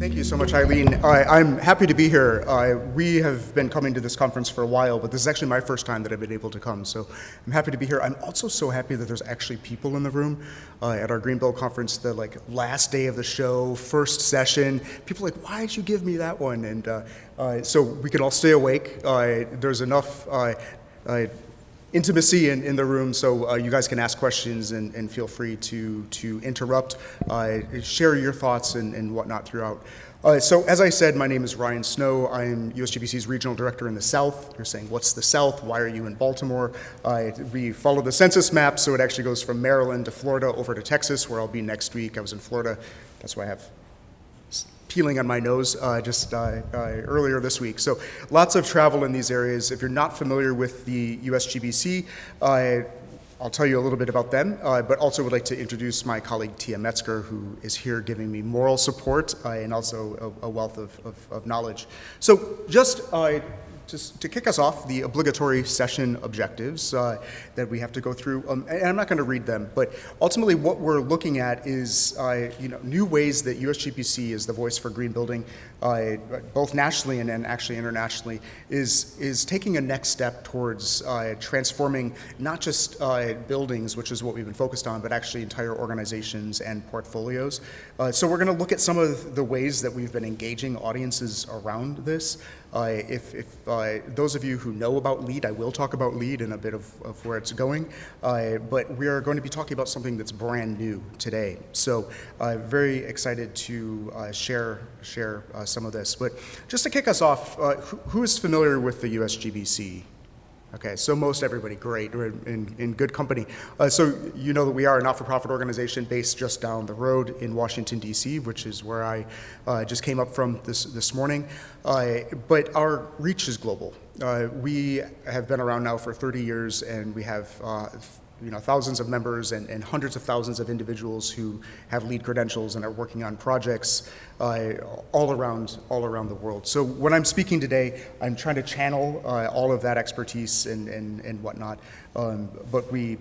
Thank you so much, Eileen. I'm happy to be here. We have been coming to this conference for a while, but this is actually my first time that I've been able to come, so I'm happy to be here. I'm also so happy that there's actually people in the room at our Greenbelt conference, the last day of the show, first session. People are like, why did you give me that one? And so we can all stay awake. There's enough intimacy in the room, so you guys can ask questions and feel free to interrupt, share your thoughts and whatnot throughout. So as I said, my name is Ryan Snow. I'm USGBC's regional director in the South. You're saying, what's the South? Why are you in Baltimore? We follow the census map, so it actually goes from Maryland to Florida over to Texas, where I'll be next week. I was in Florida. That's why I have peeling on my nose earlier this week. So lots of travel in these areas. If you're not familiar with the USGBC, I'll tell you a little bit about them, but also would like to introduce my colleague Tia Metzger, who is here giving me moral support and also a wealth of knowledge. So just to kick us off, the obligatory session objectives that we have to go through, and I'm not going to read them, but ultimately what we're looking at is new ways that USGBC is the voice for green building, both nationally and actually internationally, is taking a next step towards transforming not just buildings, which is what we've been focused on, but actually entire organizations and portfolios. So we're going to look at some of the ways that we've been engaging audiences around this. If those of you who know about LEED, I will talk about LEED and a bit of where it's going, but we are going to be talking about something that's brand new today. So very excited to share some of this. But just to kick us off, who is familiar with the USGBC? Okay, so most everybody, great, we're in good company. So you know that we are a not-for-profit organization based just down the road in Washington, D.C., which is where I just came up from this morning. But our reach is global. We have been around now for 30 years, and we have thousands of members and hundreds of thousands of individuals who have LEED credentials and are working on projects all around the world. So when I'm speaking today, I'm trying to channel all of that expertise and whatnot, but we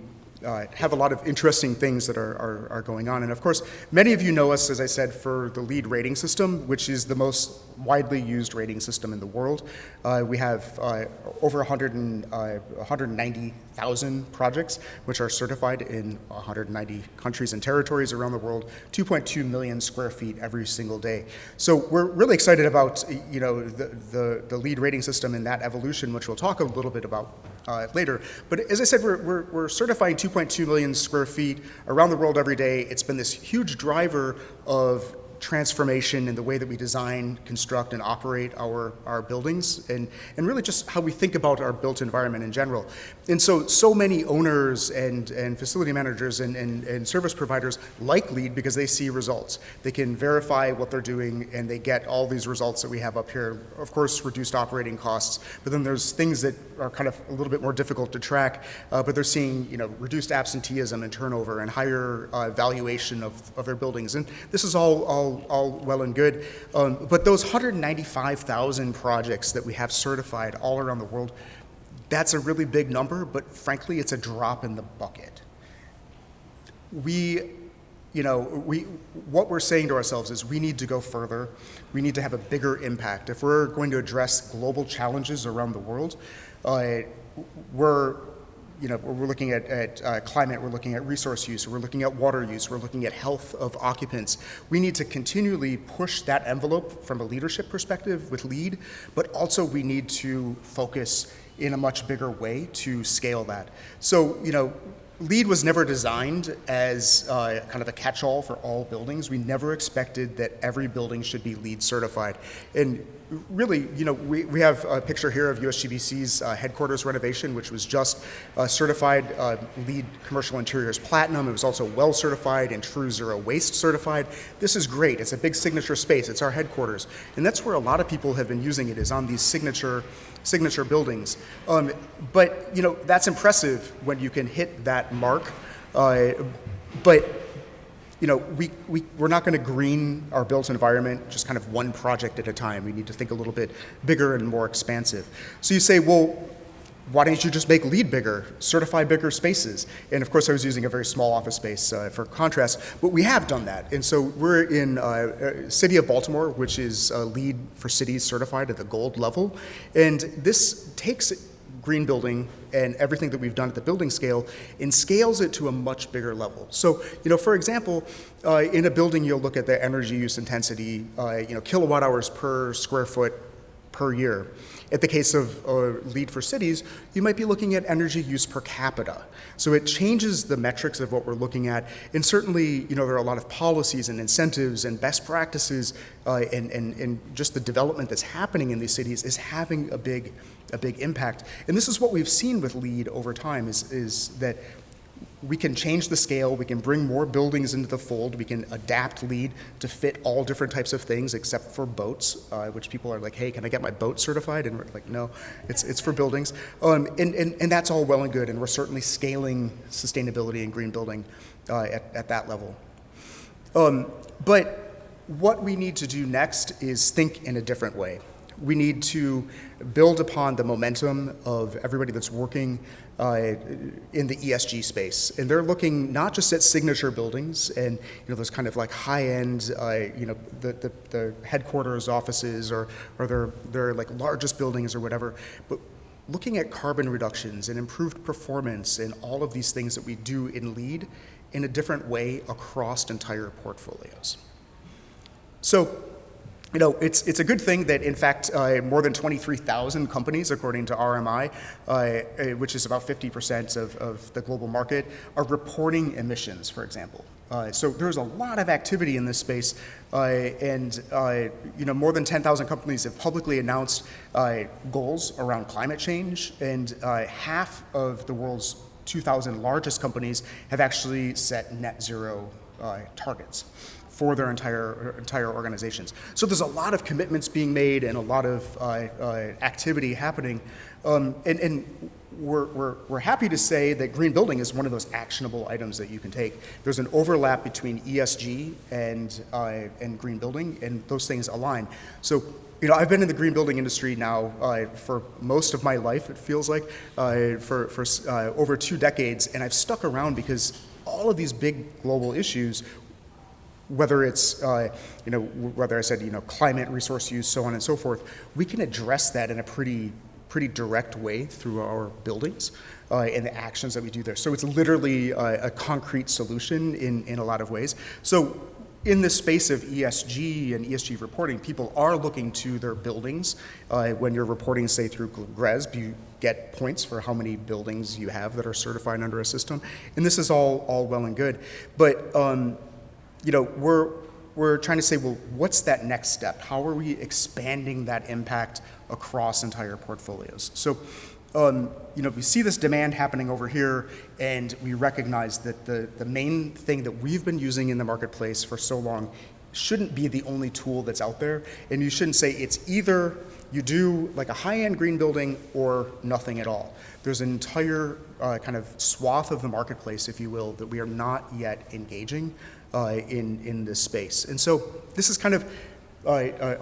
have a lot of interesting things that are going on. And of course, many of you know us, as I said, for the LEED rating system, which is the most widely used rating system in the world. We have over 190,000 projects, which are certified in 190 countries and territories around the world, 2.2 million square feet every single day. So we're really excited about the LEED rating system and that evolution, which we'll talk a little bit about later. But as I said, we're certifying 2.2 million square feet around the world every day. It's been this huge driver of transformation in the way that we design, construct, and operate our buildings, and really just how we think about our built environment in general. And so many owners and facility managers and service providers like LEED because they see results. They can verify what they're doing, and they get all these results that we have up here. Of course, reduced operating costs, but then there's things that are kind of a little bit more difficult to track, but they're seeing reduced absenteeism and turnover and higher valuation of their buildings. And this is all well and good, but those 195,000 projects that we have certified all around the world, that's a really big number, but frankly, it's a drop in the bucket. What we're saying to ourselves is we need to go further. We need to have a bigger impact. If we're going to address global challenges around the world, we're looking at climate, we're looking at resource use, we're looking at water use, we're looking at health of occupants. We need to continually push that envelope from a leadership perspective with LEED, but also we need to focus in a much bigger way to scale that. So, LEED was never designed as kind of a catch-all for all buildings. We never expected that every building should be LEED certified. And really, we have a picture here of USGBC's headquarters renovation, which was just certified LEED Commercial Interiors Platinum. It was also well certified and True Zero Waste certified. This is great. It's a big signature space. It's our headquarters. And that's where a lot of people have been using it, is on these signature buildings. But that's impressive when you can hit that mark. But we're not going to green our built environment just kind of one project at a time. We need to think a little bit bigger and more expansive. So you say, well, why don't you just make LEED bigger, certify bigger spaces? And of course, I was using a very small office space for contrast, but we have done that. And so we're in City of Baltimore, which is LEED for cities certified at the gold level. And this takes green building and everything that we've done at the building scale and scales it to a much bigger level. So, for example, in a building, you'll look at the energy use intensity, kilowatt hours per square foot per year. In the case of LEED for cities, you might be looking at energy use per capita. So it changes the metrics of what we're looking at. And certainly, there are a lot of policies and incentives and best practices and just the development that's happening in these cities is having a big impact. And this is what we've seen with LEED over time is that we can change the scale, we can bring more buildings into the fold, we can adapt LEED to fit all different types of things except for boats, which people are like, hey, can I get my boat certified? And we're like, no, it's for buildings. And that's all well and good, and we're certainly scaling sustainability and green building at that level. But what we need to do next is think in a different way. We need to build upon the momentum of everybody that's working in the ESG space. And they're looking not just at signature buildings and those kind of like high-end, the headquarters offices or their like largest buildings or whatever, but looking at carbon reductions and improved performance and all of these things that we do in LEED in a different way across entire portfolios. So, it's a good thing that, in fact, more than 23,000 companies, according to RMI, which is about 50% of the global market, are reporting emissions, for example. So there's a lot of activity in this space, and more than 10,000 companies have publicly announced goals around climate change, and half of the world's 2,000 largest companies have actually set net zero targets for their entire organizations. So there's a lot of commitments being made and a lot of activity happening, and we're happy to say that green building is one of those actionable items that you can take. There's an overlap between ESG and green building, and those things align. So I've been in the green building industry now for most of my life, it feels like, for over 2 decades, and I've stuck around because all of these big global issues, whether it's, whether I said, climate, resource use, so on and so forth, we can address that in a pretty direct way through our buildings and the actions that we do there. So it's literally a concrete solution in a lot of ways. So in the space of ESG and ESG reporting, people are looking to their buildings. When you're reporting, say, through GRESB, you get points for how many buildings you have that are certified under a system. And this is all well and good. But we're trying to say, well, what's that next step? How are we expanding that impact across entire portfolios? So, we see this demand happening over here, and we recognize that the main thing that we've been using in the marketplace for so long shouldn't be the only tool that's out there. And you shouldn't say it's either you do like a high-end green building or nothing at all. There's an entire kind of swath of the marketplace, if you will, that we are not yet engaging in this space. And so this is kind of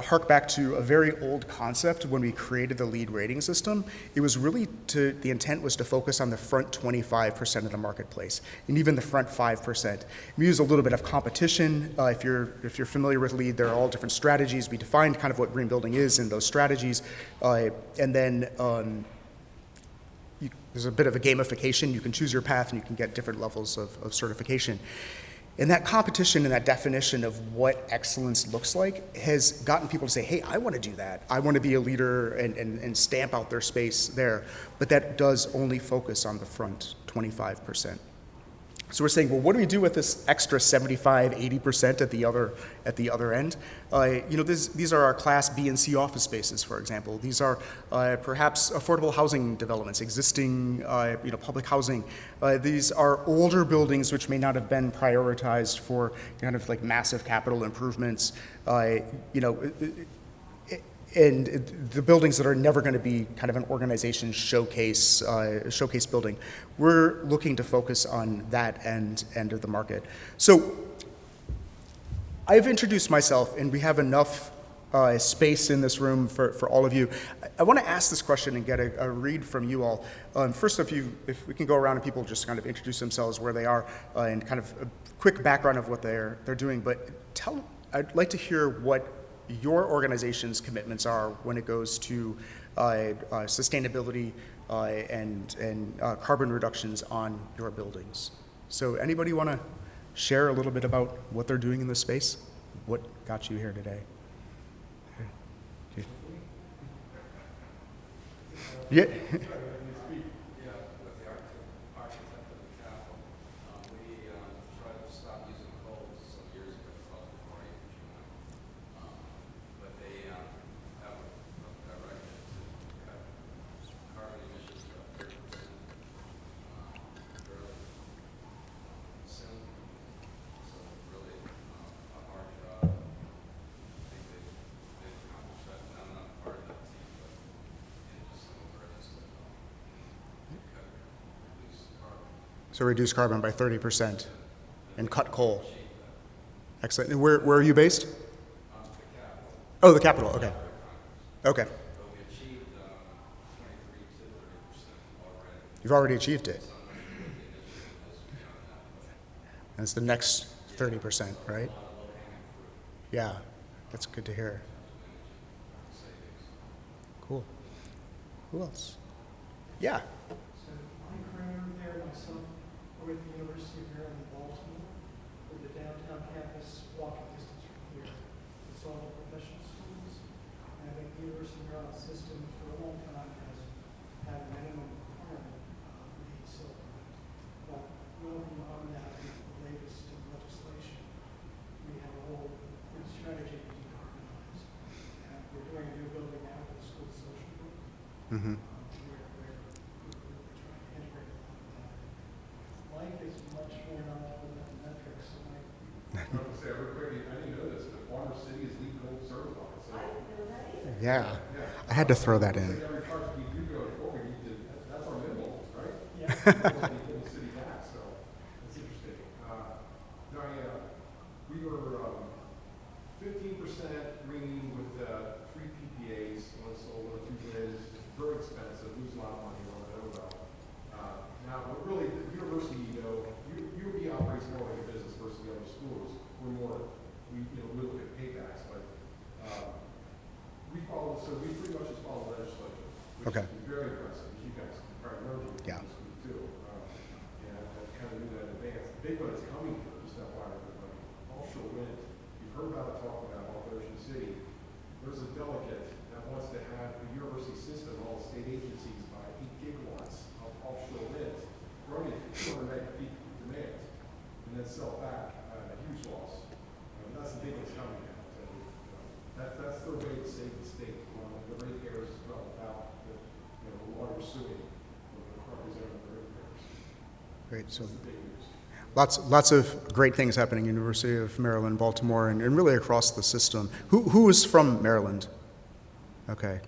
hark back to a very old concept when we created the LEED rating system. It was really the intent was to focus on the front 25% of the marketplace, and even the front 5%. We use a little bit of competition. If you're familiar with LEED, there are all different strategies. We defined kind of what green building is in those strategies, and then there's a bit of a gamification. You can choose your path, and you can get different levels of certification. And that competition and that definition of what excellence looks like has gotten people to say, hey, I want to do that. I want to be a leader and stamp out their space there. But that does only focus on the front 25%. So we're saying, well, what do we do with this extra 75, 80% at the other end? These are our Class B and C office spaces, for example. These are perhaps affordable housing developments, existing public housing. These are older buildings which may not have been prioritized for kind of like massive capital improvements. And the buildings that are never going to be kind of an organization showcase building. We're looking to focus on that end of the market. So I've introduced myself, and we have enough space in this room for all of you. I want to ask this question and get a read from you all. First, if we can go around and people just kind of introduce themselves, where they are, and kind of a quick background of what they're doing. But I'd like to hear what your organization's commitments are when it goes to sustainability and carbon reductions on your buildings. So anybody want to share a little bit about what they're doing in this space? What got you here today? Yeah. So reduce carbon by 30% and cut coal. Excellent. And where are you based? Oh, the Capitol. Okay. Okay. You've already achieved it. And it's the next 30%, right? Yeah, that's good to hear. Cool. Who else? Yeah. With the University of Maryland, Baltimore, with the downtown campus walking distance from here. It's all the professional schools. And I think the University of Maryland system for a long time has had a minimum requirement for the silver. But well beyond that, with the latest legislation, we have a whole strategy to decarbonize. And we're doing a new building now for the school social group. Mm-hmm. Mike is much more knowledgeable than metrics. I was going to say, real quick, I didn't know this, but Farmer City is LEED Gold certified. So, Yeah. I had to throw that in. like every project we do going forward, that's our minimum, right? Yeah. The city tax, so that's interesting. We were 15% green with 3 PPAs, one solar, 2 wind. It's very expensive, lose a lot of money on it. Now, but really, the university, UB operates more like a business versus the other schools. We look at paybacks, but we pretty much just follow the legislature, which Okay. is very impressive. As you guys can probably know, Yeah. too. And I kind of knew that in advance. The big one is coming here, just that why everybody. Offshore wind. You've heard about it talk about off Ocean City. There's a delegate that wants to have the university system, all the state agencies, by 8 gigawatts of offshore wind, running 200 meg peak demand, and then sell back a huge loss. That's the big one's coming now. So, that's their way to save the state. The ratepayers as well, about the water suing the representing the ratepayers. Great. So That's the big news. lots of great things happening. University of Maryland, Baltimore, and really across the system. Who is from Maryland? Okay.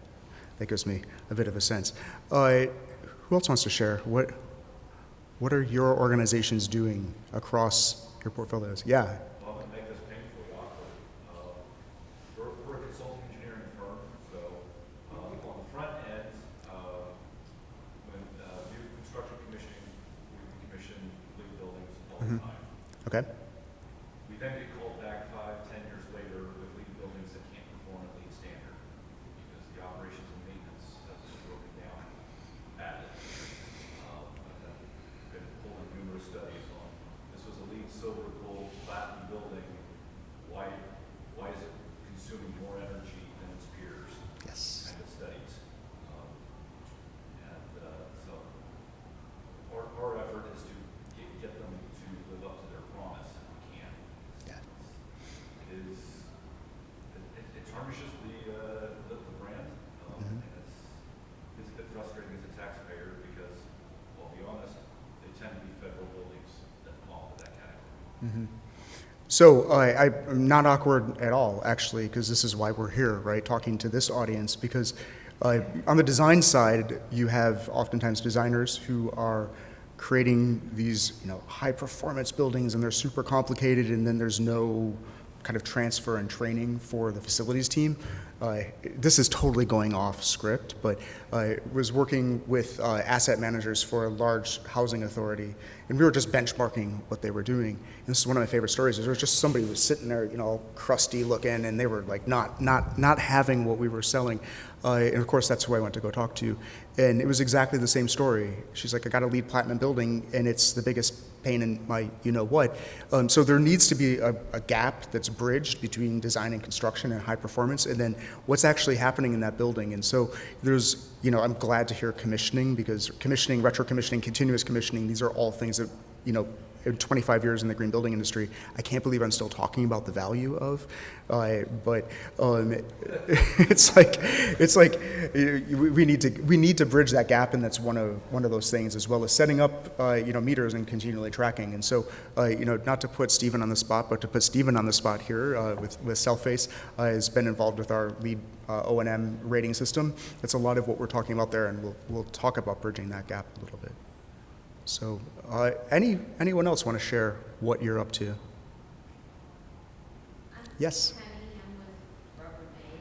That gives me a bit of a sense. Who else wants to share? What are your organizations doing across your portfolios? Yeah. Well, to make this painfully awkward, we're a consulting engineering firm, so on the front end, when new construction commissioning, we commission LEED buildings all the time. Okay. We then get called back 5-10 years later with LEED buildings that can't perform at LEED standard because the operations and maintenance has broken down at it. I've been pulling numerous studies on. This was a LEED silver, gold, platinum building. Why is it consuming more energy than its peers? Yes. Kind of studies. So our effort is to get them to live up to their promise if we can. Yeah. It tarnishes the brand, and it's a bit frustrating as a taxpayer because, well, I'll be honest, they tend to be federal buildings that fall into that category. So I'm not awkward at all, actually, because this is why we're here, right, talking to this audience, because on the design side, you have oftentimes designers who are creating these high-performance buildings, and they're super complicated, and then there's no kind of transfer and training for the facilities team. This is totally going off script, but I was working with asset managers for a large housing authority, and we were just benchmarking what they were doing. And this is one of my favorite stories. There was just somebody who was sitting there, all crusty looking, and they were like not having what we were selling. And of course, that's who I went to go talk to. And it was exactly the same story. She's like, I got a LEED Platinum building, and it's the biggest pain in my you-know-what. So there needs to be a gap that's bridged between design and construction and high performance, and then what's actually happening in that building. And so there's, I'm glad to hear commissioning, because commissioning, retro commissioning, continuous commissioning, these are all things that, in 25 years in the green building industry, I can't believe I'm still talking about the value of. But it's like we need to bridge that gap, and that's one of those things, as well as setting up meters and continually tracking. And so not to put Stephen on the spot, but to put Stephen on the spot here with Cellface, has been involved with our LEED O&M rating system. That's a lot of what we're talking about there, and we'll talk about bridging that gap a little bit. So, anyone else want to share what you're up to? Yes. Penny, I'm with Rubbermaid.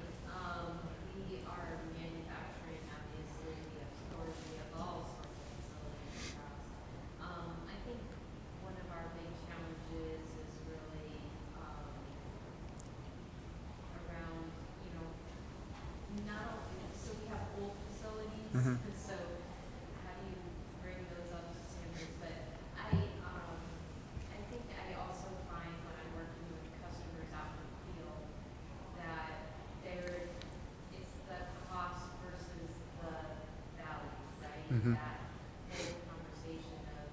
We are manufacturing, obviously, we have stores, we have all sorts of facilities across. I think one of our big challenges is really around, not only, so we have old facilities, Mhm. so how do you bring those up to standards? But I think I also find when I'm working with customers out in the field that it's the cost versus the value, right? Mhm. That whole conversation of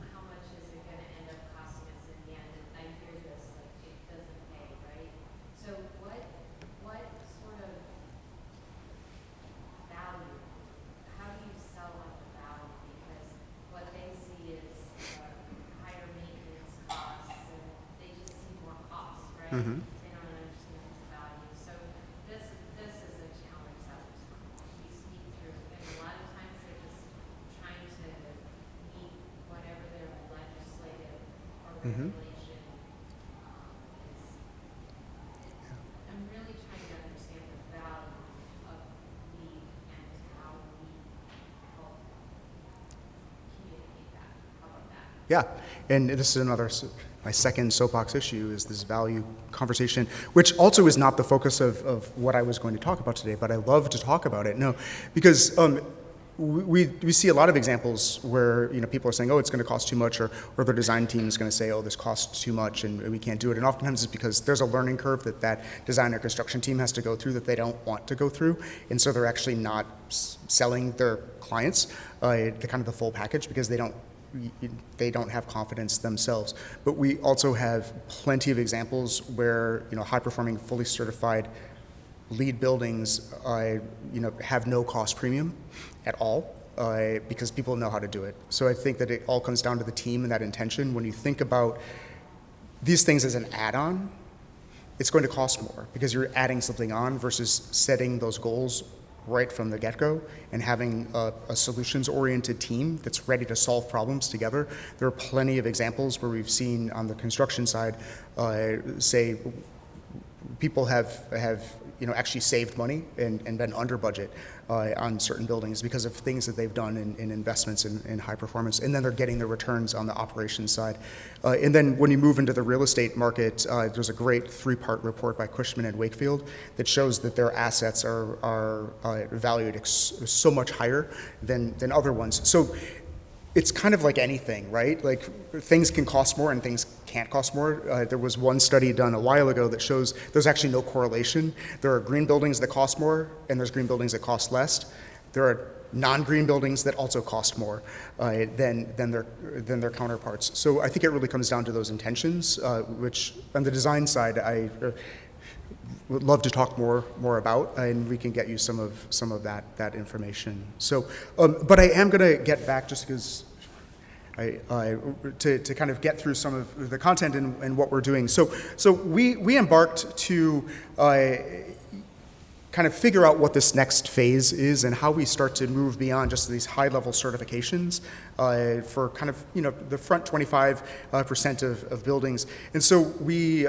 how much is it going to end up costing us in the end? And I hear this, like, it doesn't pay, right? So what sort of value, how do you sell on the value? Because what they see is higher maintenance costs, and they just see more costs, right? Mhm. They don't understand the value. So this is a challenge that we speak through, and a lot of times they're just trying to meet whatever their legislative or Mhm. regulation is. I'm really trying to understand the value of LEED and how we help communicate that. How about that? Yeah, and this is my second soapbox issue is this value conversation, which also is not the focus of what I was going to talk about today, but I love to talk about it. No, because we see a lot of examples where people are saying, oh, it's going to cost too much, or the design team is going to say, oh, this costs too much and we can't do it. And oftentimes it's because there's a learning curve that design or construction team has to go through that they don't want to go through, and so they're actually not selling their clients the full package because they don't have confidence themselves. But we also have plenty of examples where high-performing, fully certified LEED buildings have no cost premium at all because people know how to do it. So I think that it all comes down to the team and that intention. When you think about these things as an add-on, it's going to cost more because you're adding something on versus setting those goals right from the get-go and having a solutions-oriented team that's ready to solve problems together. There are plenty of examples where we've seen on the construction side, say people have actually saved money and been under budget on certain buildings because of things that they've done in investments in high performance, and then they're getting the returns on the operations side. And then when you move into the real estate market, there's a great 3-part report by Cushman and Wakefield that shows that their assets are valued so much higher than other ones. So it's kind of like anything, right? Like things can cost more and things can't cost more. There was one study done a while ago that shows there's actually no correlation. There are green buildings that cost more and there's green buildings that cost less. There are non-green buildings that also cost more than their counterparts. So I think it really comes down to those intentions, which on the design side, I would love to talk more about, and we can get you some of that information. So, but I am going to get back just because to kind of get through some of the content and what we're doing. So we embarked to kind kind of figure out what this next phase is and how we start to move beyond just these high-level certifications for kind of, the front 25% of buildings. And so we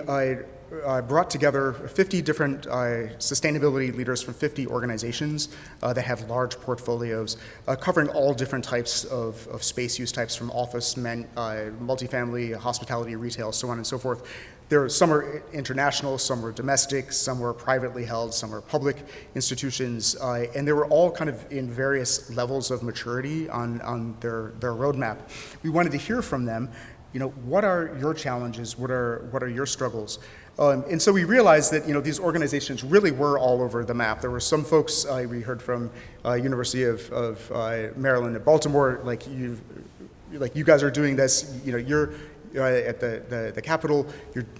brought together 50 different sustainability leaders from 50 organizations that have large portfolios covering all different types of space use types, from office, multifamily, hospitality, retail, so on and so forth. Some are international, some were domestic, some were privately held, some were public institutions, and they were all kind of in various levels of maturity on their roadmap. We wanted to hear from them, what are your challenges, what are your struggles? And so we realized that these organizations really were all over the map. There were some folks we heard from University of Maryland at Baltimore, like you guys are doing this. You're at the Capitol.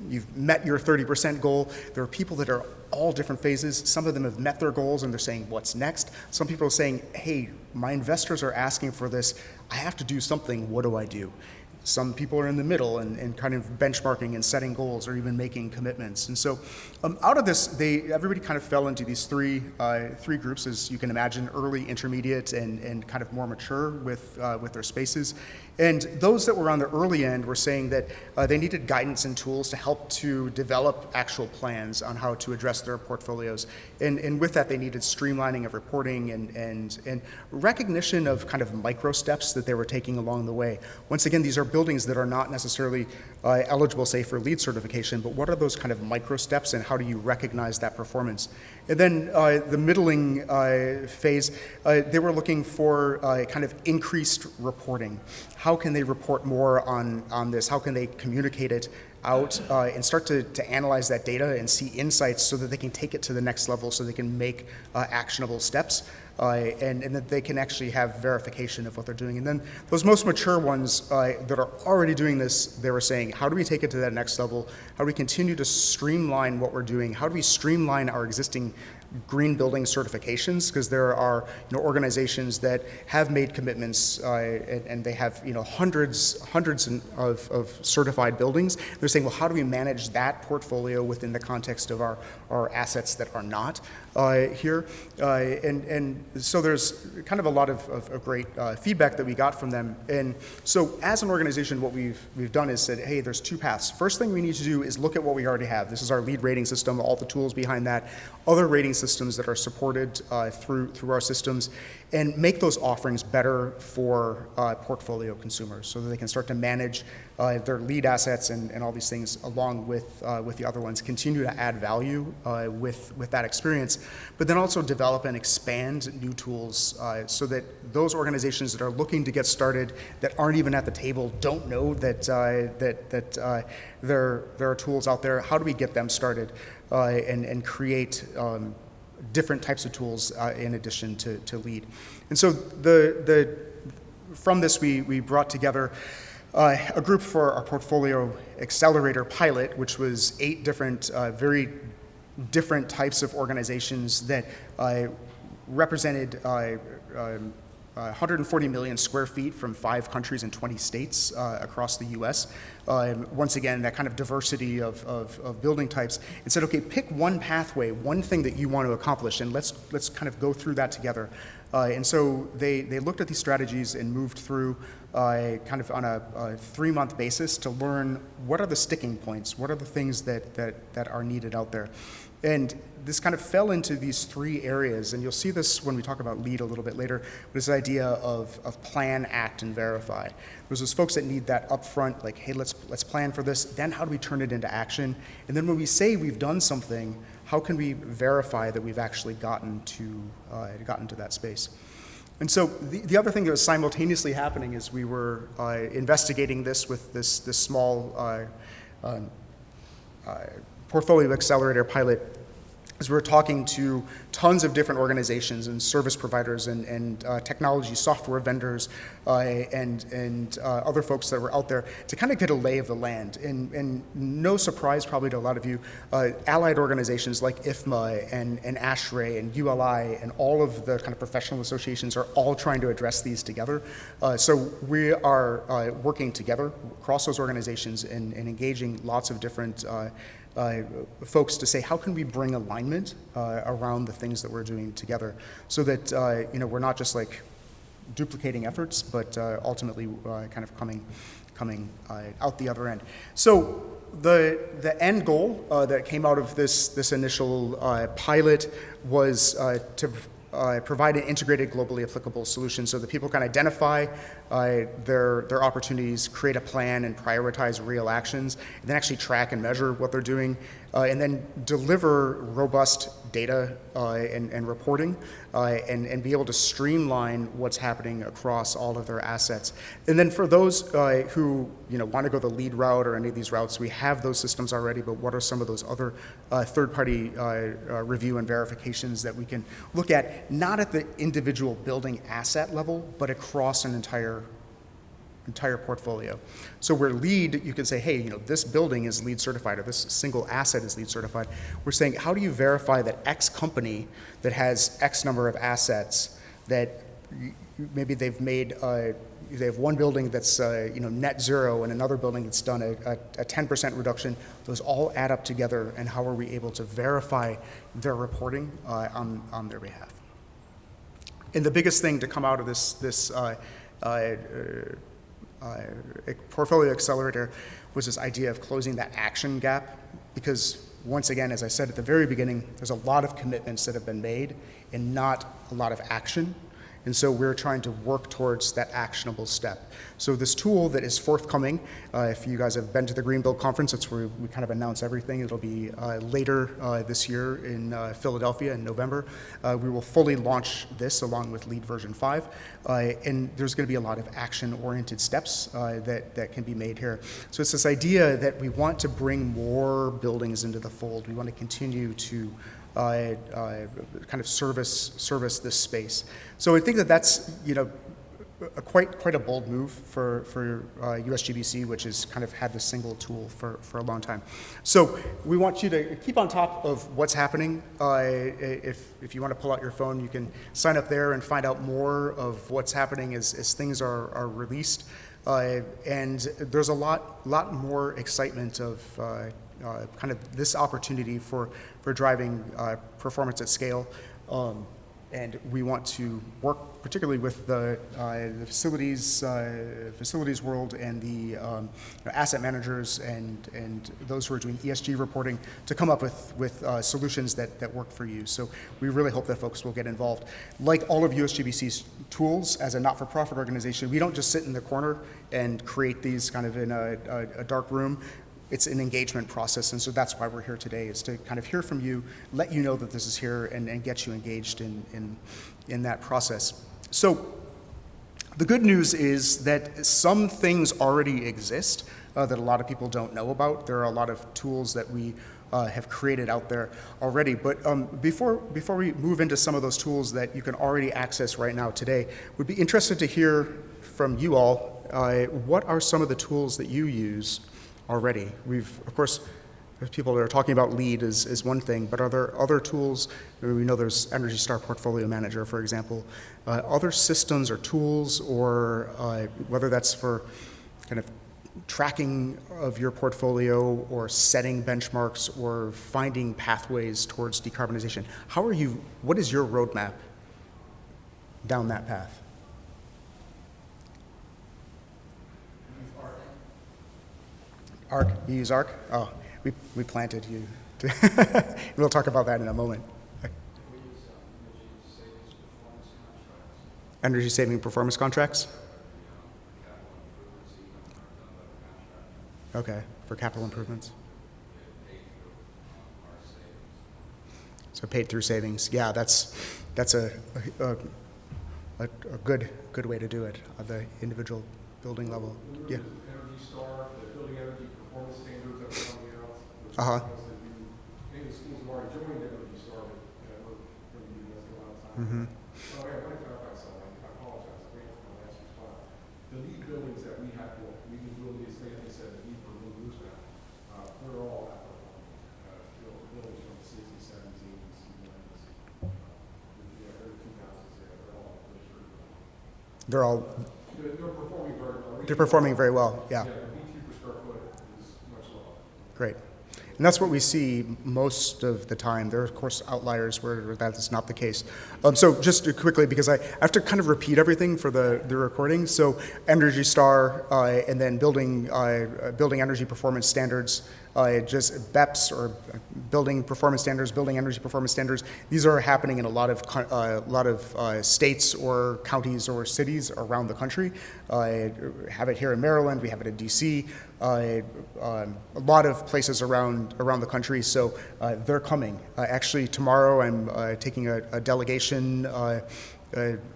You've met your 30% goal. There are people that are all different phases. Some of them have met their goals and they're saying, what's next? Some people are saying, hey, my investors are asking for this. I have to do something. What do I do? Some people are in the middle and kind of benchmarking and setting goals or even making commitments. And so out of this, everybody kind of fell into these three groups, as you can imagine: early, intermediate, and kind of more mature with their spaces. And those that were on the early end were saying that they needed guidance and tools to help to develop actual plans on how to address their portfolios. And with that, they needed streamlining of reporting and recognition of kind of micro steps that they were taking along the way. Once again, these are buildings that are not necessarily eligible, say, for LEED certification, but what are those kind of micro steps and how do you recognize that performance? And then the middling phase, they were looking for kind of increased reporting. How can they report more on this? How can they communicate it out and start to analyze that data and see insights so that they can take it to the next level, so they can make actionable steps and that they can actually have verification of what they're doing. And then those most mature ones that are already doing this, they were saying, how do we take it to that next level? How do we continue to streamline what we're doing? How do we streamline our existing green building certifications? Because there are organizations that have made commitments and they have hundreds of certified buildings. They're saying, well, how do we manage that portfolio within the context of our assets that are not here? And so there's kind of a lot of great feedback that we got from them. And so as an organization, what we've done is said, hey, there's two paths. First thing we need to do is look at what we already have. This is our LEED rating system, all the tools behind that, other rating systems that are supported through our systems, and make those offerings better for portfolio consumers so that they can start to manage their LEED assets and all these things along with the other ones, continue to add value with that experience, but then also develop and expand new tools so that those organizations that are looking to get started, that aren't even at the table, don't know that there are tools out there. How do we get them started and create different types of tools in addition to LEED? And so from this, we brought together a group for our portfolio accelerator pilot, which was 8 different, very different types of organizations that represented 140 million square feet from 5 countries and 20 states across the US. Once again, that kind of diversity of building types, and said, okay, pick one pathway, one thing that you want to accomplish, and let's kind of go through that together. And so they looked at these strategies and moved through kind of on a 3-month basis to learn what are the sticking points, what are the things that are needed out there. And this kind of fell into these 3 areas, and you'll see this when we talk about LEED a little bit later, this idea of plan, act, and verify. There's those folks that need that upfront, like, hey, let's plan for this, then how do we turn it into action? And then when we say we've done something, how can we verify that we've actually gotten to that space? And so the other thing that was simultaneously happening is we were investigating this with this small portfolio accelerator pilot, as we were talking to tons of different organizations and service providers and technology software vendors and other folks that were out there to kind of get a lay of the land. And no surprise probably to a lot of you, allied organizations like IFMA and ASHRAE and ULI and all of the kind of professional associations are all trying to address these together. So we are working together across those organizations and engaging lots of different folks to say, how can we bring alignment around the things that we're doing together so that we're not just like duplicating efforts, but ultimately kind of coming out the other end. So the end goal that came out of this initial pilot was to provide an integrated, globally applicable solution so that people can identify their opportunities, create a plan, and prioritize real actions, and then actually track and measure what they're doing, and then deliver robust data and reporting, and be able to streamline what's happening across all of their assets. And then for those who want to go the lead route or any of these routes, we have those systems already, but what are some of those other third-party review and verifications that we can look at, not at the individual building asset level, but across an entire portfolio. So where LEED, you can say, hey, this building is LEED certified, or this single asset is LEED certified. We're saying, how do you verify that X company that has X number of assets, that maybe they've made, they have one building that's net zero and another building that's done a 10% reduction. Those all add up together, and how are we able to verify their reporting on their behalf? And the biggest thing to come out of this portfolio accelerator was this idea of closing that action gap, because once again, as I said at the very beginning, there's a lot of commitments that have been made and not a lot of action. And so we're trying to work towards that actionable step. So this tool that is forthcoming, if you guys have been to the Greenbuild Conference, that's where we kind of announce everything. It'll be later this year in Philadelphia in November. We will fully launch this along with LEED version 5. And there's going to be a lot of action-oriented steps that can be made here. So it's this idea that we want to bring more buildings into the fold. We want to continue to kind of service this space. So I think that's quite a bold move for USGBC, which has kind of had this single tool for a long time. So we want you to keep on top of what's happening. If you want to pull out your phone, you can sign up there and find out more of what's happening as things are released. And there's a lot more excitement of kind of this opportunity for driving performance at scale. And we want to work particularly with the facilities world and the asset managers and those who are doing ESG reporting to come up with solutions that work for you. So we really hope that folks will get involved. Like all of USGBC's tools, as a not-for-profit organization, we don't just sit in the corner and create these kind of in a dark room. It's an engagement process, and so that's why we're here today, is to kind of hear from you, let you know that this is here, and get you engaged in that process. So the good news is that some things already exist that a lot of people don't know about. There are a lot of tools that we have created out there already. But before we move into some of those tools that you can already access right now today, we'd be interested to hear from you all, what are some of the tools that you use already? Of course, there's people that are talking about LEED is one thing, but are there other tools? We know there's Energy Star Portfolio Manager, for example. Other systems or tools, or whether that's for kind of tracking of your portfolio or setting benchmarks or finding pathways towards decarbonization. What is your roadmap down that path? ARC, you use ARC? Oh, we planted you. We'll talk about that in a moment. Energy saving performance contracts? Okay, for capital improvements. So paid through savings. Yeah, that's a good way to do it at the individual building level. Yeah. Energy Star, the building energy performance standards that are coming out. Uh-huh. Many schools have already joined Energy Star, but we're going to be investing a lot of time. Mm-hmm. Oh, yeah, I want to clarify something. I apologize. I ran from my last response. The LEED buildings that we have built, we can build, as Stanley said, the LEED for Blue Roofs now. They're all buildings from the 60s, 70s, 80s, 90s. Early 2000s, they're all really sure. They're performing very well. They're performing very well, yeah. Yeah, the BTU per square foot is much lower. Great. And that's what we see most of the time. There are, of course, outliers where that is not the case. So just quickly, because I have to kind of repeat everything for the recording. So Energy Star, and then building energy performance standards, just BEPS, or building performance standards, building energy performance standards. These are happening in a lot of states or counties or cities around the country. Have it here in Maryland. We have it in DC. A lot of places around the country. So they're coming. Actually, tomorrow I'm taking a delegation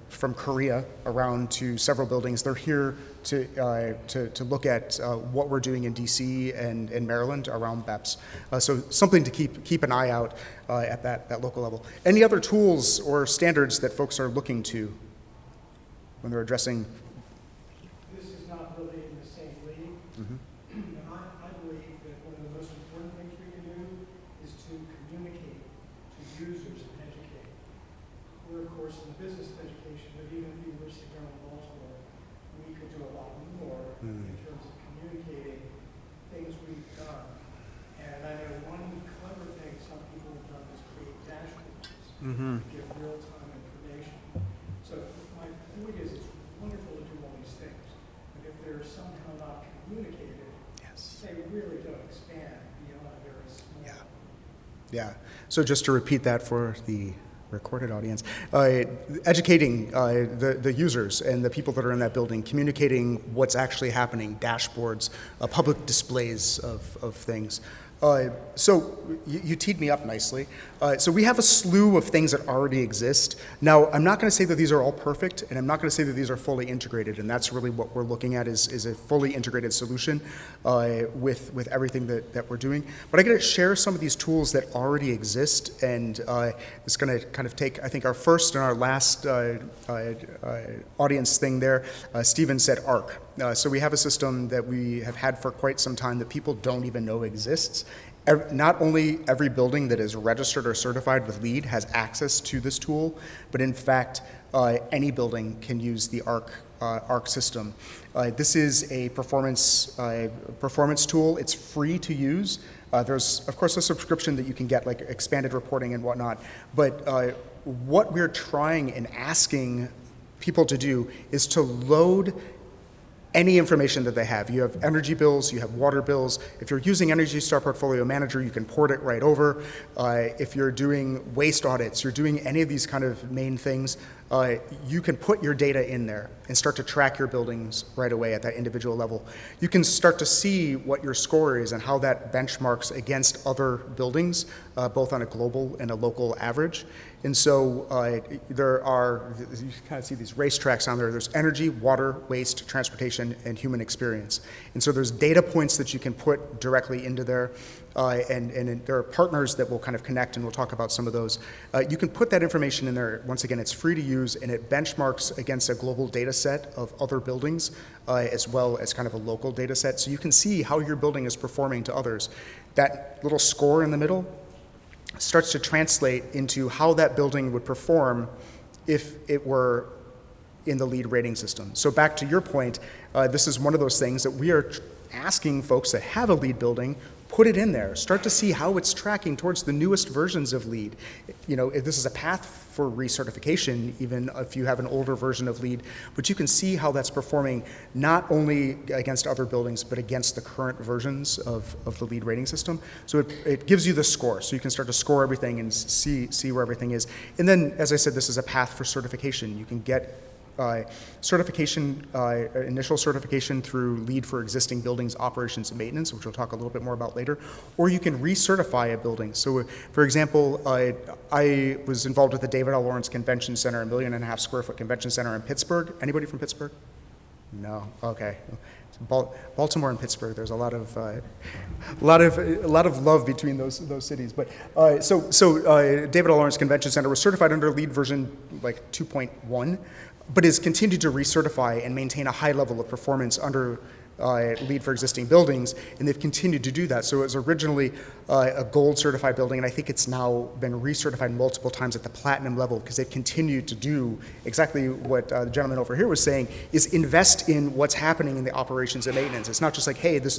from Korea around to several buildings. They're here to look at what we're doing in DC and in Maryland around BEPS. So something to keep an eye out at that local level. Any other tools or standards that folks are looking to when they're addressing? This is not really in the same league. Mhm. And I believe that one of the most important things we can do is to communicate to users and educate. We're, of course, in the business of education, but even at the University of Maryland, Baltimore, we could do a lot more in terms of communicating things we've done. And I know one clever thing some people have done is create dashboards to give real-time information. So my point is, it's wonderful to do all these things, but if they're somehow not communicated, Yes. they really don't expand beyond a very small. Yeah. Yeah. So just to repeat that for the recorded audience, educating the users and the people that are in that building, communicating what's actually happening, dashboards, public displays of things. So you teed me up nicely. So we have a slew of things that already exist. Now, I'm not going to say that these are all perfect, and I'm not going to say that these are fully integrated, and that's really what we're looking at is a fully integrated solution with everything that we're doing. But I'm going to share some of these tools that already exist, and it's going to kind of take, I think, our first and our last audience thing there. Stephen said ARC. So we have a system that we have had for quite some time that people don't even know exists. Not only every building that is registered or certified with LEED has access to this tool, but in fact, any building can use the ARC system. This is a performance tool. It's free to use. There's, of course, a subscription that you can get, like expanded reporting and whatnot. But what we're trying and asking people to do is to load any information that they have. You have energy bills, you have water bills. If you're using Energy Star Portfolio Manager, you can port it right over. If you're doing waste audits, you're doing any of these kind of main things, you can put your data in there and start to track your buildings right away at that individual level. You can start to see what your score is and how that benchmarks against other buildings, both on a global and a local average. And so there are, you kind of see these racetracks on there. There's energy, water, waste, transportation, and human experience. And so there's data points that you can put directly into there. And there are partners that will kind of connect, and we'll talk about some of those. You can put that information in there. Once again, it's free to use, and it benchmarks against a global data set of other buildings, as well as kind of a local data set. So you can see how your building is performing to others. That little score in the middle starts to translate into how that building would perform if it were in the LEED rating system. So back to your point, this is one of those things that we are asking folks that have a LEED building, put it in there. Start to see how it's tracking towards the newest versions of LEED. You know, this is a path for recertification, even if you have an older version of LEED, but you can see how that's performing not only against other buildings, but against the current versions of the LEED rating system. So it gives you the score, so you can start to score everything and see where everything is. And then, as I said, this is a path for certification. You can get certification, initial certification through LEED for existing buildings, operations, and maintenance, which we'll talk a little bit more about later, or you can recertify a building. So, for example, I was involved with the David L. Lawrence Convention Center, a 1.5 million square foot convention center in Pittsburgh. Anybody from Pittsburgh? No. Okay. Baltimore and Pittsburgh. There's a lot of love between those cities. But so David L. Lawrence Convention Center was certified under LEED version like 2.1. But is continued to recertify and maintain a high level of performance under LEED for existing buildings, and they've continued to do that. So it was originally a gold certified building, and I think it's now been recertified multiple times at the platinum level because they've continued to do exactly what the gentleman over here was saying, is invest in what's happening in the operations and maintenance. It's not just like, hey, this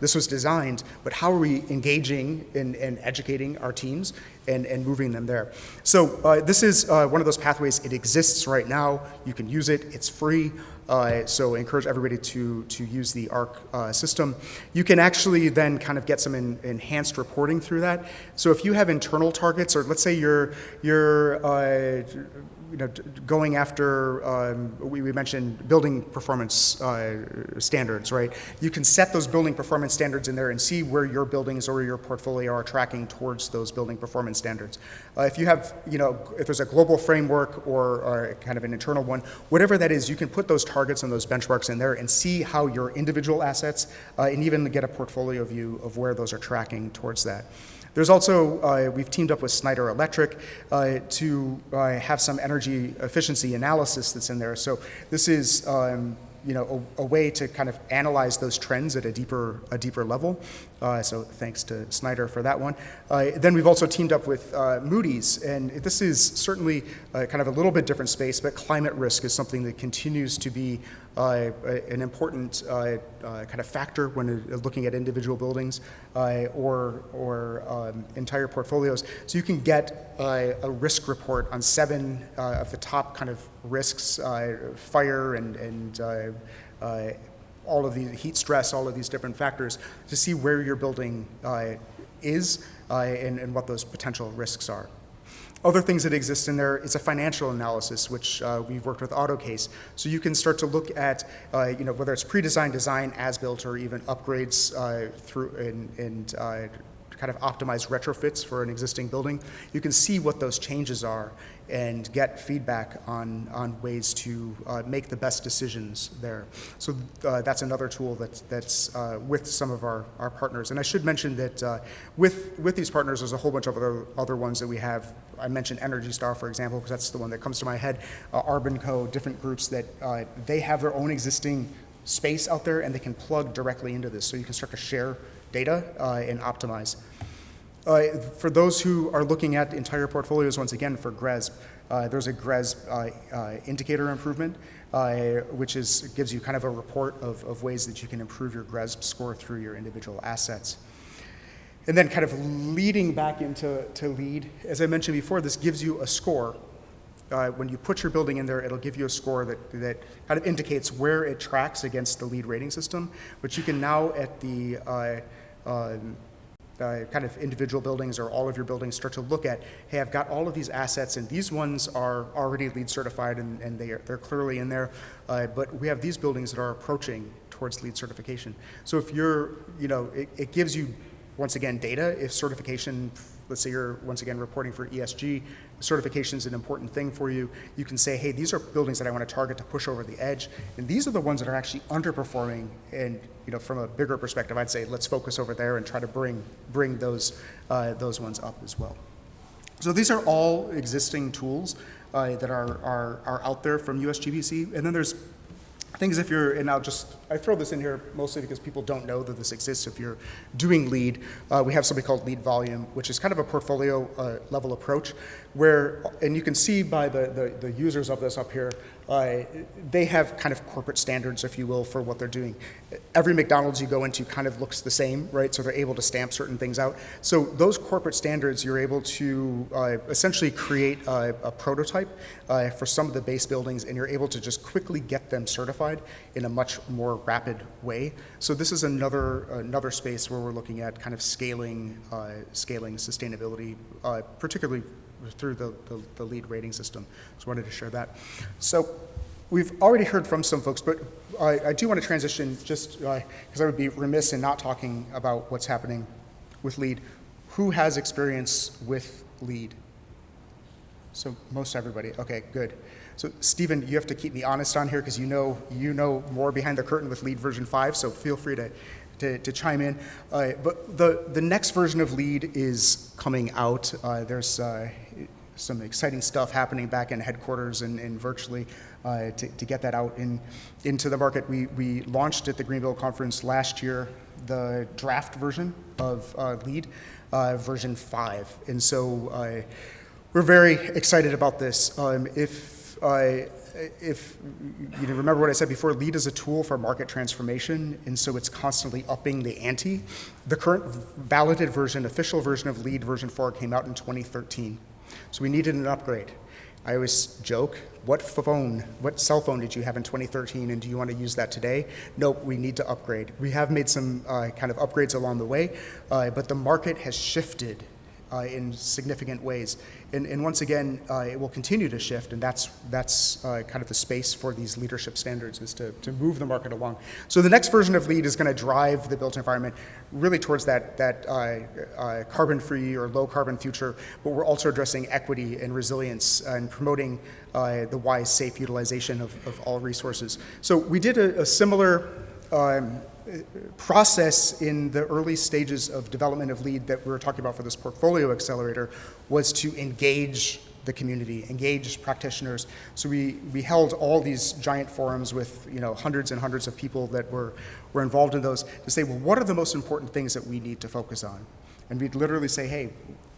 was designed, but how are we engaging and educating our teams and moving them there. So this is one of those pathways. It exists right now. You can use it. It's free. So I encourage everybody to use the ARC system. You can actually then kind of get some enhanced reporting through that. So if you have internal targets, or let's say you're going after, we mentioned building performance standards, right? You can set those building performance standards in there and see where your buildings or your portfolio are tracking towards those building performance standards. If you have, if there's a global framework or kind of an internal one, whatever that is, you can put those targets and those benchmarks in there and see how your individual assets and even get a portfolio view of where those are tracking towards that. There's also, we've teamed up with Schneider Electric to have some energy efficiency analysis that's in there. So this is, a way to kind of analyze those trends at a deeper level. So thanks to Schneider for that one. Then we've also teamed up with Moody's, and this is certainly kind of a little bit different space, but climate risk is something that continues to be an important kind of factor when looking at individual buildings or entire portfolios. So you can get a risk report on 7 of the top kind of risks, fire and all of the heat stress, all of these different factors, to see where your building is and what those potential risks are. Other things that exist in there is a financial analysis, which we've worked with AutoCase. So you can start to look at, whether it's pre-design, design, as-built, or even upgrades through and kind of optimized retrofits for an existing building. You can see what those changes are and get feedback on ways to make the best decisions there. So that's another tool that's with some of our partners. And I should mention that with these partners, there's a whole bunch of other ones that we have. I mentioned Energy Star, for example, because that's the one that comes to my head. Arbon Co., different groups that they have their own existing space out there, and they can plug directly into this. So you can start to share data and optimize. For those who are looking at entire portfolios, once again, for GRESB, there's a GRESB indicator improvement, which gives you kind of a report of ways that you can improve your GRESB score through your individual assets. And then kind of leading back into LEED, as I mentioned before, this gives you a score. When you put your building in there, it'll give you a score that kind of indicates where it tracks against the LEED rating system, which you can now at the kind of individual buildings or all of your buildings start to look at, hey, I've got all of these assets, and these ones are already LEED certified, and they're clearly in there, but we have these buildings that are approaching towards LEED certification. So if you're, it gives you, once again, data. If certification, let's say you're, once again, reporting for ESG, certification is an important thing for you. You can say, hey, these are buildings that I want to target to push over the edge, and these are the ones that are actually underperforming. And from a bigger perspective, I'd say let's focus over there and try to bring those ones up as well. So these are all existing tools that are out there from USGBC, and then there's things if you're, and I throw this in here mostly because people don't know that this exists. If you're doing LEED, we have something called LEED volume, which is kind of a portfolio level approach where, and you can see by the users of this up here, they have kind of corporate standards, if you will, for what they're doing. Every McDonald's you go into kind of looks the same, right? So they're able to stamp certain things out. So those corporate standards, you're able to essentially create a prototype for some of the base buildings, and you're able to just quickly get them certified in a much more rapid way. So this is another space where we're looking at kind of scaling sustainability, particularly through the LEED rating system. Just wanted to share that. So we've already heard from some folks, but I do want to transition just because I would be remiss in not talking about what's happening with LEED. Who has experience with LEED? So most everybody. Okay, good. So Stephen, you have to keep me honest on here because you know more behind the curtain with LEED version 5, so feel free to chime in. But the next version of LEED is coming out. There's some exciting stuff happening back in headquarters and virtually to get that out into the market. We launched at the Greenville conference last year the draft version of LEED, version 5. And so we're very excited about this. If you remember what I said before, LEED is a tool for market transformation, and so it's constantly upping the ante. The current balloted version, official version of LEED version 4 came out in 2013. So we needed an upgrade. I always joke, what cell phone did you have in 2013, and do you want to use that today? Nope, we need to upgrade. We have made some kind of upgrades along the way, but the market has shifted in significant ways. And once again, it will continue to shift, and that's kind of the space for these leadership standards, is to move the market along. So the next version of LEED is going to drive the built environment really towards that carbon-free or low-carbon future, but we're also addressing equity and resilience and promoting the wise, safe utilization of all resources. So we did a similar process in the early stages of development of LEED that we were talking about for this portfolio accelerator, was to engage the community, engage practitioners. So we held all these giant forums with hundreds and hundreds of people that were involved in those to say, well, what are the most important things that we need to focus on? And we'd literally say, hey,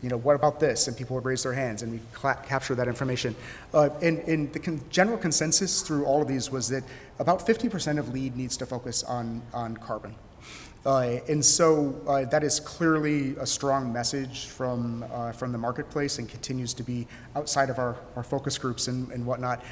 what about this? And people would raise their hands, and we'd capture that information. And the general consensus through all of these was that about 50% of LEED needs to focus on carbon. And so that is clearly a strong message from the marketplace, and continues to be outside of our focus groups and whatnot.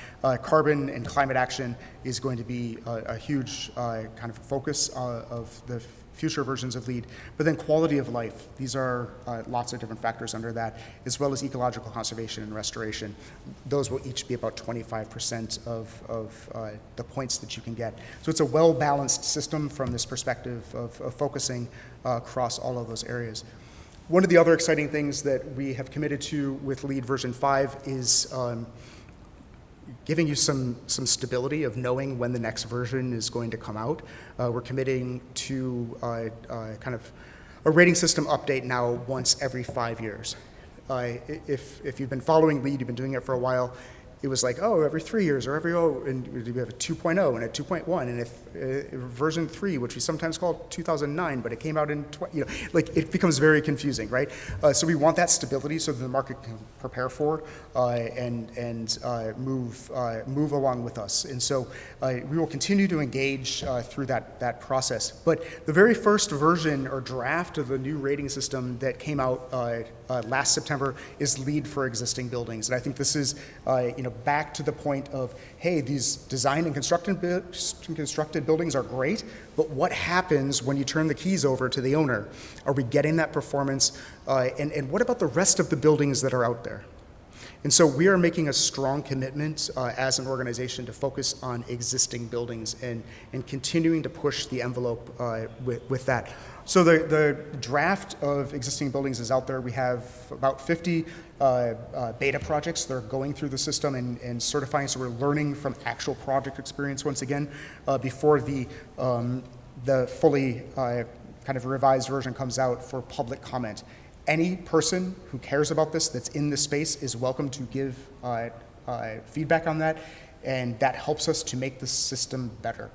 Carbon and climate action is going to be a huge kind of focus of the future versions of LEED. But then quality of life, these are lots of different factors under that, as well as ecological conservation and restoration. Those will each be about 25% of the points that you can get. So it's a well-balanced system from this perspective of focusing across all of those areas. One of the other exciting things that we have committed to with LEED version 5 is giving you some stability of knowing when the next version is going to come out. We're committing to kind of a rating system update now once every 5 years. If you've been following LEED, you've been doing it for a while, it was like, every 3 years, or and we have a 2.0 and a 2.1, and if version 3, which we sometimes call 2009, but it came out in, it becomes very confusing, right? So we want that stability so that the market can prepare for and move along with us. And so we will continue to engage through that process. But the very first version or draft of the new rating system that came out last September is LEED for existing buildings. And I think this is, back to the point of, hey, these designed and constructed buildings are great, but what happens when you turn the keys over to the owner? Are we getting that performance? And what about the rest of the buildings that are out there? And so we are making a strong commitment as an organization to focus on existing buildings and continuing to push the envelope with that. So the draft of existing buildings is out there. We have about 50 beta projects that are going through the system and certifying, so we're learning from actual project experience once again before the fully kind of revised version comes out for public comment. Any person who cares about this that's in this space is welcome to give feedback on that, and that helps us to make the system better.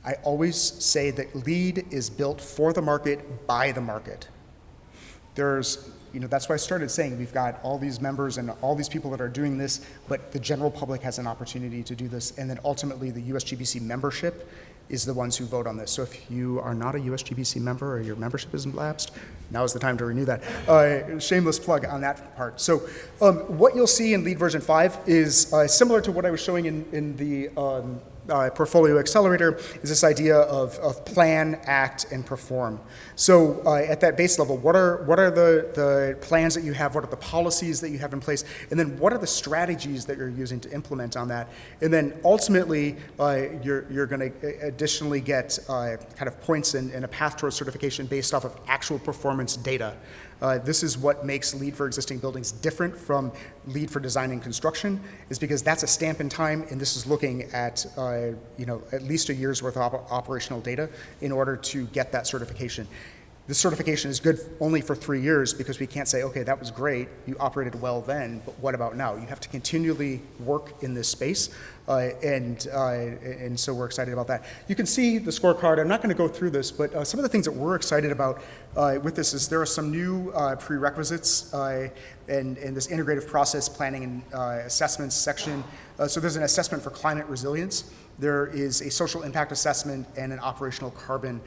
I always say that LEED is built for the market, by the market. That's why I started saying we've got all these members and all these people that are doing this, but the general public has an opportunity to do this, and then ultimately the USGBC membership is the ones who vote on this. So if you are not a USGBC member or your membership isn't lapsed, now is the time to renew that. Shameless plug on that part. So what you'll see in LEED version 5 is similar to what I was showing in the portfolio accelerator, is this idea of plan, act, and perform. So at that base level, what are the plans that you have? What are the policies that you have in place? And then what are the strategies that you're using to implement on that? And then ultimately, you're going to additionally get kind of points and a path towards certification based off of actual performance data. This is what makes LEED for existing buildings different from LEED for design and construction, is because that's a stamp in time, and this is looking at at least a year's worth of operational data in order to get that certification. the certification is good only for 3 years because we can't say, okay, that was great, you operated well then, but what about now? You have to continually work in this space, and so we're excited about that. You can see the scorecard. I'm not going to go through this, but some of the things that we're excited about with this is there are some new prerequisites in this integrative process planning and assessments section. So there's an assessment for climate resilience. There is a social impact assessment and an operational carbon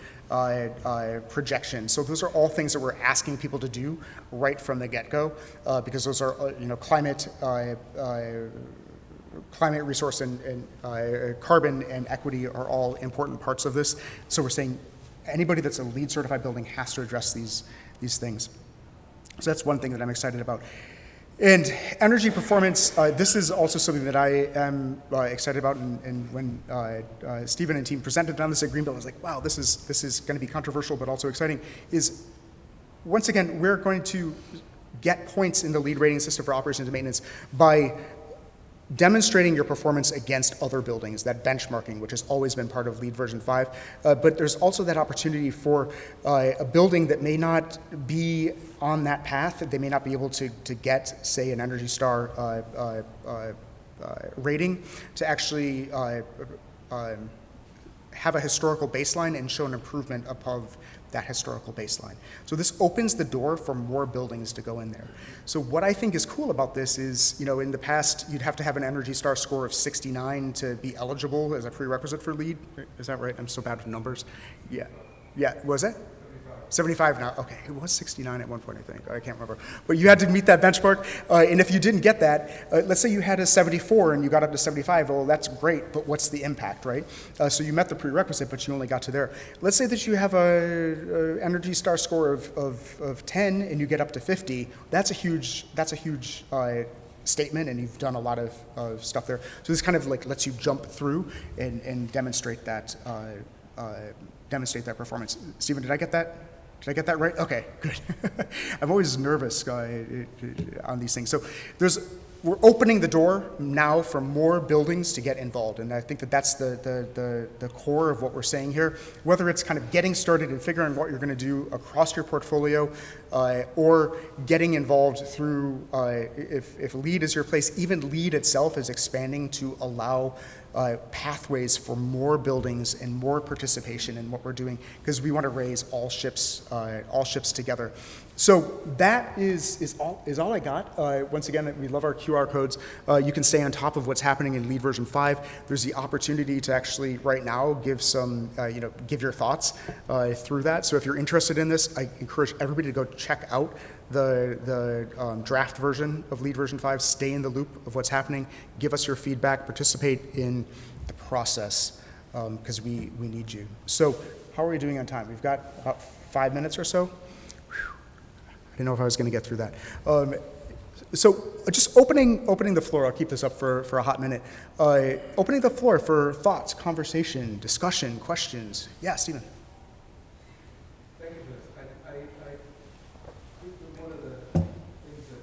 projection. So those are all things that we're asking people to do right from the get-go, because those are, climate resource and carbon and equity are all important parts of this. So we're saying anybody that's a LEED certified building has to address these things. So that's one thing that I'm excited about. And energy performance, this is also something that I am excited about. And when Stephen and team presented on this at Greenbelt, I was like, wow, this is going to be controversial, but also exciting. Is once again, we're going to get points in the LEED rating system for operations and maintenance by demonstrating your performance against other buildings, that benchmarking, which has always been part of LEED version 5. But there's also that opportunity for a building that may not be on that path, they may not be able to get, say, an Energy Star rating, to actually have a historical baseline and show an improvement above that historical baseline. So this opens the door for more buildings to go in there. So what I think is cool about this is, in the past, you'd have to have an Energy Star score of 69 to be eligible as a prerequisite for LEED. Is that right? I'm so bad with numbers. Yeah. Yeah, was it? 75 now. Okay, it was 69 at one point, I think. I can't remember. But you had to meet that benchmark. And if you didn't get that, let's say you had a 74 and you got up to 75. Well, that's great, but what's the impact, right? So you met the prerequisite, but you only got to there. Let's say that you have a Energy Star score of 10 and you get up to 50. That's a huge statement, and you've done a lot of stuff there. So this kind of like lets you jump through and demonstrate that performance. Stephen, did I get that? Did I get that right? Okay, good. I'm always nervous on these things. So we're opening the door now for more buildings to get involved, and I think that's the core of what we're saying here. Whether it's kind of getting started and figuring what you're going to do across your portfolio, or getting involved through, if LEED is your place, even LEED itself is expanding to allow pathways for more buildings and more participation in what we're doing, because we want to raise all ships together. So that is all I got. Once again, we love our QR codes. You can stay on top of what's happening in LEED version 5. There's the opportunity to actually right now give give your thoughts through that. So if you're interested in this, I encourage everybody to go check out the draft version of LEED version 5. Stay in the loop of what's happening. Give us your feedback. Participate in the process, because we need you. So how are we doing on time? We've got about 5 minutes or so. I didn't know if I was going to get through that. So just opening the floor. I'll keep this up for a hot minute. Opening the floor for thoughts, conversation, discussion, questions. Yeah, Stephen. Thank you for this. I think that one of the things that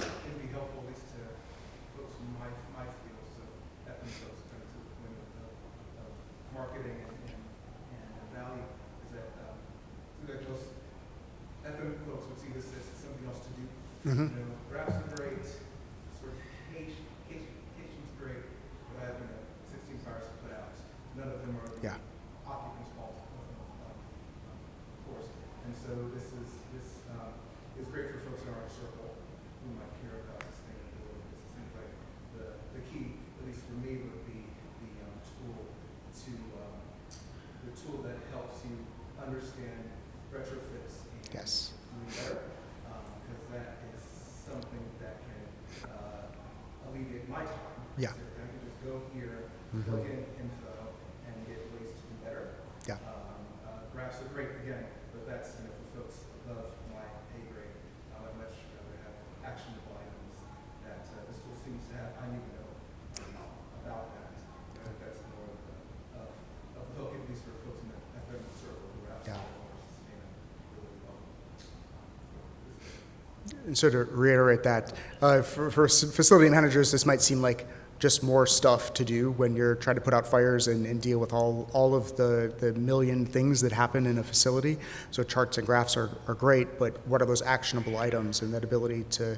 can be helpful, at least to folks in my field, so FM folks kind of to the point of marketing and value, is that those FM folks would see this as something else to do. Mm-hmm. Graphs are great, certification's great, but I have 16 fires to put out. None of them are the occupant's fault, of course. And so this is great for folks in our circle who might care about sustainability. This seems like the key, at least for me, would be the tool that helps you understand retrofits and Yes. doing better, because that is something that can alleviate my time. Yeah. So I can just go here, plug in info, and get ways to do better. Yeah. Graphs are great again, but that's for folks above my pay grade. I would much rather have actionable items that this tool seems to have. I need to know about that. I think that's more of the hook, at least for folks in the FM circle who are absolutely more sustainability well. And so to reiterate that, for facility managers, this might seem like just more stuff to do when you're trying to put out fires and deal with all of the million things that happen in a facility. So charts and graphs are great, but what are those actionable items, and that ability to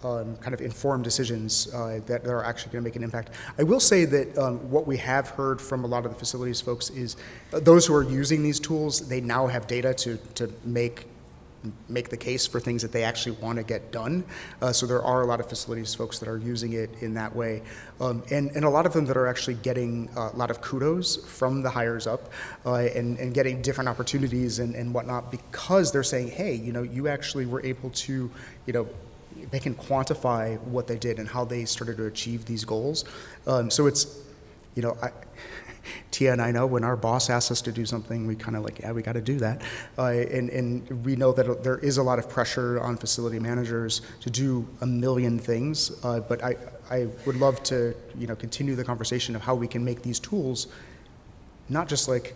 kind of inform decisions that are actually going to make an impact. I will say that what we have heard from a lot of the facilities folks is those who are using these tools, they now have data to make the case for things that they actually want to get done. So there are a lot of facilities folks that are using it in that way. And a lot of them that are actually getting a lot of kudos from the hires up and getting different opportunities and whatnot, because they're saying, hey, you actually were able to, they can quantify what they did and how they started to achieve these goals. So it's, Tia and I know when our boss asks us to do something, we kind of like, yeah, we got to do that. And we know that there is a lot of pressure on facility managers to do a million things. But I would love to, continue the conversation of how we can make these tools not just like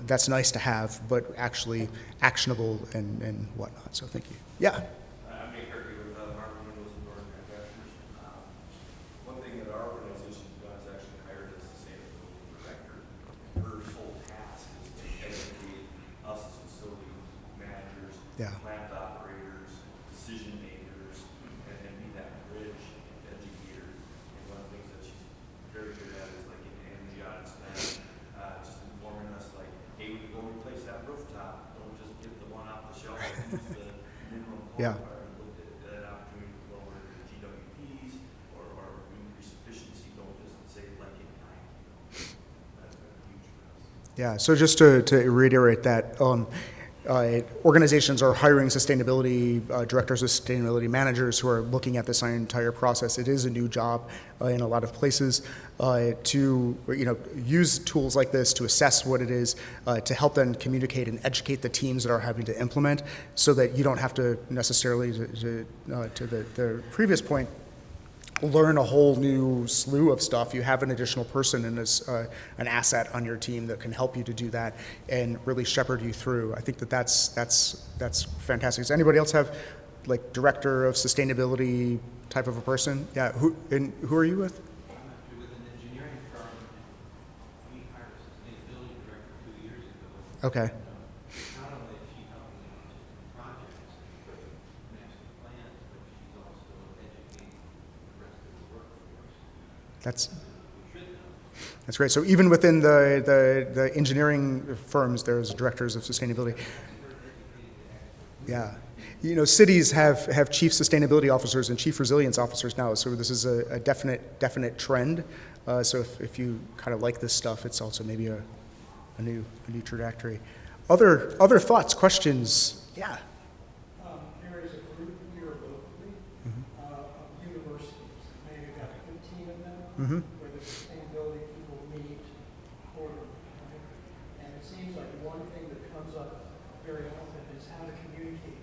that's nice to have, but actually actionable and whatnot. So thank you. Yeah. I'm Nick Kirby with Marvin Windows and Door Manufacturers. One thing that our organization has done is actually hired a sustainability director. Her sole task is to educate us as facility managers, Yeah. plant operators, decision makers, and be that bridge educator. And one of the things that she's very good at is like getting energy on its plant, just informing us like, hey, when you go replace that rooftop, don't just get the one off the shelf, use the minimum Yeah. qualifier. Look at that opportunity to lower the GWPs or increase efficiency. Don't just say like in kind. That's been huge for us. Yeah, so just to reiterate that, organizations are hiring sustainability directors or sustainability managers who are looking at this entire process. It is a new job in a lot of places to use tools like this to assess what it is, to help them communicate and educate the teams that are having to implement, so that you don't have to necessarily, to the previous point, learn a whole new slew of stuff. You have an additional person and an asset on your team that can help you to do that and really shepherd you through. I think that's fantastic. Does anybody else have like director of sustainability type of a person? Yeah. Who are you with? I'm actually with an engineering firm, and we hired a sustainability director 2 years ago. Okay. Not only is she helping out with projects and master plans, but she's also educating the rest of the workforce. That's We should know. That's great. So even within the engineering firms, there's directors of sustainability. Yeah. Cities have chief sustainability officers and chief resilience officers now. So this is a definite trend. So if you kind of like this stuff, it's also maybe a new trajectory. Other thoughts, questions? Yeah. There is a group here locally of universities, maybe about 15 of them, Mm-hmm. where the sustainability people meet quarterly. Right? And it seems like one thing that comes up very often is how to communicate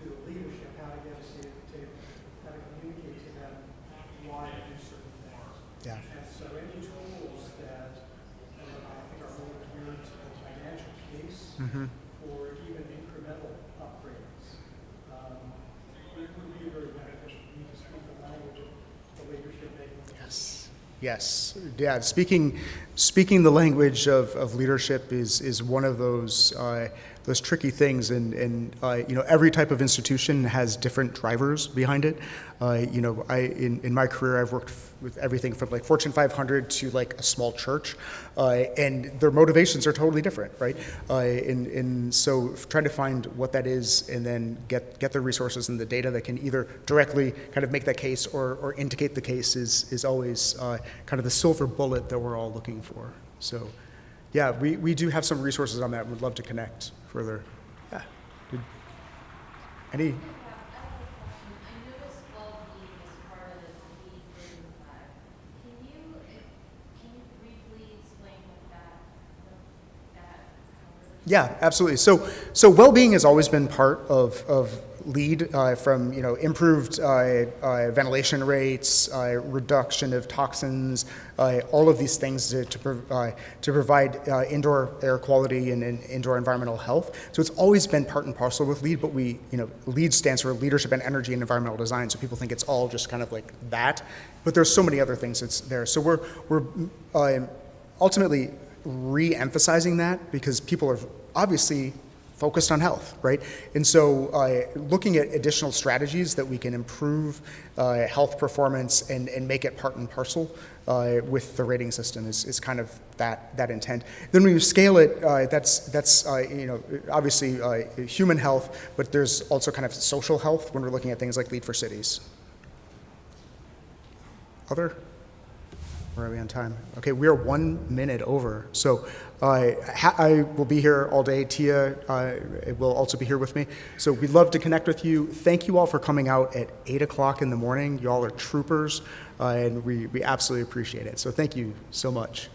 to the leadership, how to get a seat at the table, how to communicate to them why to do certain things. Yeah. And so any tools that I think are more geared to the financial case Mm-hmm. for even incremental upgrades would be very beneficial. You need to speak the language of the leadership making. Yes. Yeah. Speaking the language of leadership is one of those tricky things, and every type of institution has different drivers behind it. In my career, I've worked with everything from like Fortune 500 to like a small church, and their motivations are totally different, right? And so trying to find what that is, and then get the resources and the data that can either directly kind of make that case or indicate the case is always kind of the silver bullet that we're all looking for. So, yeah, we do have some resources on that. We'd love to connect further. Yeah. Any? I have a question. I noticed well-being is part of this B35. Can you briefly explain what that covers? Yeah, absolutely. So well-being has always been part of LEED from improved ventilation rates, reduction of toxins, all of these things to provide indoor air quality and indoor environmental health. So it's always been part and parcel with LEED, but LEED stands for Leadership in Energy and Environmental Design, so people think it's all just kind of like that. But there's so many other things that's there. So we're ultimately re-emphasizing that because people are obviously focused on health, right? And so looking at additional strategies that we can improve health performance and make it part and parcel with the rating system is kind of that intent. Then when you scale it, that's obviously human health, but there's also kind of social health when we're looking at things like LEED for cities. Other? Where are we on time? Okay, we are 1 minute over. So I will be here all day. Tia will also be here with me. So we'd love to connect with you. Thank you all for coming out at 8 o'clock in the morning. You all are troopers, and we absolutely appreciate it. So thank you so much.